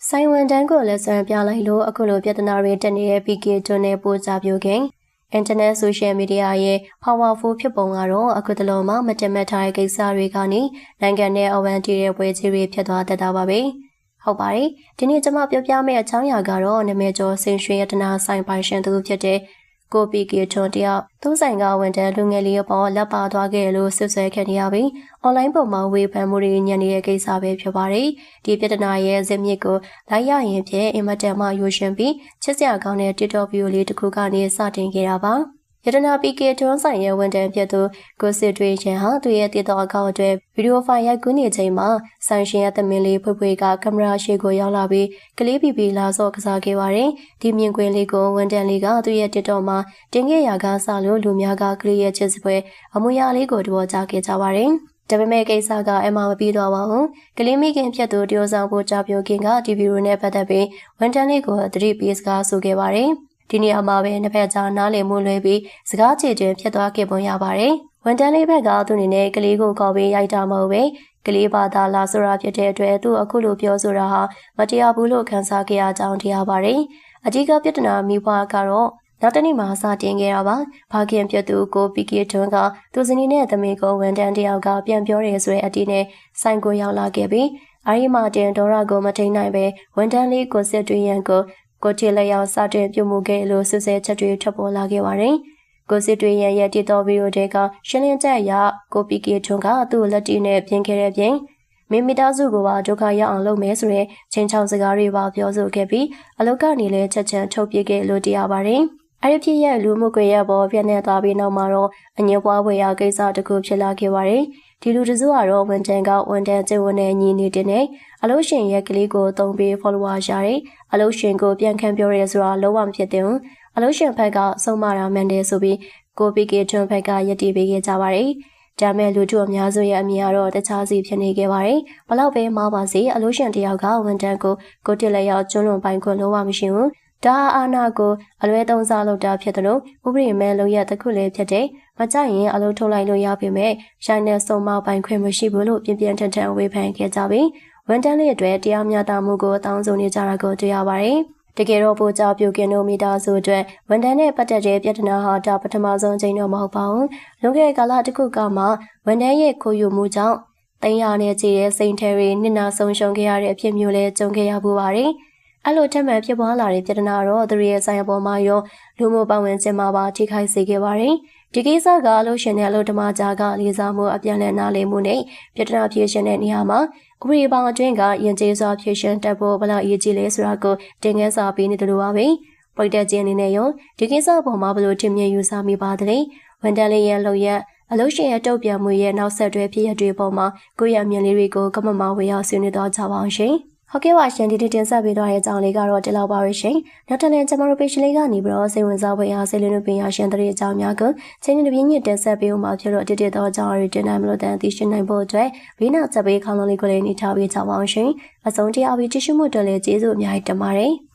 ဆိုင်ဝန်တန်းကိုလက်စွမ်းပြလိုက်လို့အခုလိုပြဿနာတွေတက်နေတဲ့ PK တွန်းနဲ့ပို့ကြပြုခင်Internet Social Media ရဲ့ Powerful ဖြစ်ပုံကတော့အခုတလုံးမှမတတ်မှတ်ထားတဲ့ကိစ္စတွေကနေနိုင်ငံနဲ့အဝန်တည်တဲ့ပွဲကြီးတွေဖြစ်သွားတတ်တာပါပဲ။ဟုတ်ပါတယ်။ဒီနေ့ကျွန်မပြောပြမယ့်အကြောင်းအရာကတော့နာမည်ကျော်ဆင်ရွှေရတနာဆိုင်ပိုင်ရှင်သူဖြစ်တဲ့ကို PK ထွန်းတယောက်သူ့ဆိုင်ကဝန်တန်းလူငယ်လေးအပေါ်လက်ပါသွားခဲ့လို့ဆွဆွဲခဲ့နေရပြီး online ပေါ်မှာဝေဖန်မှုတွေညံနေတဲ့ကိစ္စပဲဖြစ်ပါတယ်။ဒီပြဿနာရဲ့ဇစ်မြစ်ကိုလိုက်ရရင်ဖြင့်အင်မတန်မှရိုရှင်ပြီးချစ်စရာကောင်းတဲ့ TikTok video လေးတစ်ခုကနေစတင်ခဲ့တာပါ။ရတနာ PK ထွန်းဆိုင်ရဲ့ဝန်တန်းဖြစ်သူကိုစစ်တွေရှင်ဟာသူရဲ့တည်တော်အကောင့်အတွက်ဗီဒီယိုဖိုင်ရိုက်ကူးနေချိန်မှာဆိုင်ရှင်ရဲ့သမင်လေးဖွေးဖွေးကကင်မရာရှေ့ကိုရောက်လာပြီးကလေးပီပီလာစော့ကစားခဲ့ပါတယ်။ဒီမြင်ကွင်းလေးကိုဝန်တန်းလေးကသူ့ရဲ့ TikTok မှာတင်ခဲ့ရာကစလို့လူများကကလေးရဲ့ချစ်စပွဲအမွေအရာလေးကိုတဘောကြခဲ့ကြပါတယ်။ဒါပေမဲ့ကိစ္စကအမှမပြီးတော့ပါဘူး။ကလေးမိခင်ဖြစ်သူတယောဆောင်ဖို့ကြပြောခင်ကဒီဗီဒီယိုနဲ့ပတ်သက်ပြီးဝန်တန်းလေးကိုသတိပေးစကားဆိုခဲ့ပါတယ်။ဒီနေ့အမှာပဲနှစ်ဖက်ကြားနားလည်မှုလွဲပြီးစကားချေချင်းဖြစ်သွားခဲ့ပုံရပါတယ်။ဝန်တန်းလေးဘက်ကသူ့အနေနဲ့ကလေးကိုခေါ်ပြီးရိုက်တာမဟုတ်ပဲကလေးဘာသာလာဆိုတာဖြစ်တဲ့အတွက်သူအခုလိုပြောဆိုတာဟာမတရားဘူးလို့ခံစားခဲ့ရကြောင်းတရားပါတယ်။အကြီးကပြဿနာမိဘကတော့နောက်တနေ့မှစတင်ခဲ့တာပါ။ဘာခင်ပြသူကို PK ထွန်းကသူစနီနဲ့သမီးကိုဝန်တန်းတယောက်ကပြန်ပြောရဲဆိုတဲ့အတီးနဲ့ဆိုင်ကိုရောက်လာခဲ့ပြီးအဲဒီမှာတင်ဒေါရကိုမထိန်နိုင်ပဲဝန်တန်းလေးကိုစစ်တွေရန်ကိုချေလျောက်စတင်ပြုမှုခဲ့လို့ဆွဆွဲချက်တွေထွက်ပေါ်လာခဲ့ပါတယ်။ကိုစစ်တွေရဲ့တီတော်ဗီဒီယိုတွေကရှင်းလင်းချက်အရကို PK ထွန်းကသူ့လက်တီနဲ့ပြင်ခဲ့တဲ့ပြင်မိသားစုကိုပါဒုက္ခရောက်အောင်လုပ်မယ်ဆိုတဲ့ချင်းချောင်းစကားတွေပါပြောဆိုခဲ့ပြီးအလုတ်ကနေလည်းချက်ချန်ထုတ်ပြခဲ့လို့တရားပါတယ်။အဲ့ဒီဖြစ်ရဲ့လူမှုကွန်ရက်ပေါ်ပြန့်နှံ့သွားပြီးနောက်မှာတော့အငြင်းပွားဖွယ်ရာကိစ္စတစ်ခုဖြစ်လာခဲ့ပါတယ်။ဒီလူတစုကတော့ဝန်တန်းကျင်းဝန်နဲ့ညီနေတဲ့အလုရှင်ရဲ့ကလေးကိုသုံးပြီး follower ရတယ်။အလုရှင်ကိုပြန်ခံပြောရဲဆိုတာလုံးဝမဖြစ်သင့်ဘူး။အလုရှင်ဘက်ကဆုံးမတာမှန်တယ်ဆိုပြီးကို PK ထွန်းဘက်ကယက်တီပေးခဲ့ကြပါတယ်။ဒါမဲ့လူထုအများစုရဲ့အမြင်ကတော့တခြားစီဖြစ်နေခဲ့ပါတယ်။ဘလောက်ပဲမှားပါစေအလုရှင်တယောက်ကဝန်တန်းကိုတစ်လက်ရောက်ကျွန်းလွန်ပိုင်ခွင့်လုံးဝမရှိဘူး။ဒါအာနာကိုအလွဲသုံးစားလုပ်တာဖြစ်တယ်လို့ဥပဒေမဲ့လုပ်ရတစ်ခုလည်းဖြစ်တယ်။မကြရင်အလုပ်ထုတ်လိုက်လို့ရပေမဲ့ရိုင်းနဲ့စုံမပိုင်ခွင့်မရှိဘူးလို့ပြင်းထန်ဝေဖန်ခဲ့ကြပြီးဝန်တန်းလေးအတွက်တရားမျှတမှုကိုတောင်းဆိုနေကြတာကိုတွေ့ရပါတယ်။တကယ်တော့ပို့ကြပြုကင်နိုမီတာဆိုအတွက်ဝန်တန်းနဲ့ပတ်သက်တဲ့ပြဿနာဟာဒါပထမဆုံးချိန်တော့မဟုတ်ပါဘူး။လွန်ခဲ့တဲ့ကာလတစ်ခုကမှဝန်တန်းရဲ့ခိုးယူမှုကြောင့်300နဲ့ချီတဲ့စိန်ထဲတွေနစ်နာဆုံးရှုံးခဲ့ရတဲ့အဖြစ်မျိုးလည်းကြုံခဲ့ရပူပါတယ်။အဲ့လိုထပ်မံဖြစ်ပွားလာတဲ့ပြဿနာတော့သူရဲ့ဆိုင်ပေါ်မှာရောလူမှုပတ်ဝန်းကျင်မှာပါထိခိုက်စေခဲ့ပါတယ်။ဒီကိစ္စကအလို့ရှင်တဲ့အလို့ဓမ္မကြားကလေးစားမှုအပြန်လည်နားလည်မှုနဲ့ပြဿနာဖြေရှင်းတဲ့နေရာမှာဥပဒေပေါင်းအတွင်းကယဉ်ကျေးစွာဖြေရှင်းတတ်ဖို့ဘလောက်အရေးကြီးလဲဆိုတာကိုတင်ငန်းစာပေးနေတယ်လို့ပါပဲ။ပရိသတ်ချင်းအနေနဲ့ရောဒီကိစ္စပေါ်မှာဘယ်လိုထင်မြင်ယူဆမိပါသလဲ။ဝန်တန်းလေးရဲ့လုပ်ရက်အလို့ရှင်ရဲ့တုတ်ပြန်မှုရဲ့နောက်ဆက်တွဲဖြစ်ရပ်တွေပေါ်မှာကိုယ့်ရဲ့အမြင်လေးတွေကိုကမ္မမဝေရောက်ဆွေးနွေးတော့ကြပါအောင်ရှင်။ဟုတ်ကဲ့ပါရှင်ဒီတင်ဆက်ပေးသွားတဲ့အကြောင်းလေးကတော့ဒီလောက်ပါပဲရှင်။နောက်ထပ်လည်းကျွန်တော်တို့ page လေးကနေပြီးတော့စိတ်ဝင်စားဖွယ်အားစိတ်လင်းလို့ပင်ရရှင်တဲ့အကြောင်းများကိုချင်းချင်းတပြင်းညတင်ဆက်ပေးဦးမှာဖြစ်လို့အတိတ်တော့အကြောင်းအရာတင်နိုင်မလို့တန်သိရှိနိုင်ဖို့အတွက်ဘေးနာချက်ပေးခေါင်းလုံးလေးကိုလည်းနေထားပေးကြပါအောင်ရှင်။အဆုံးတရားပြီးကြည့်ရှုမှုတွေလည်းကျေးဇူးအများကြီးတင်ပါတယ်။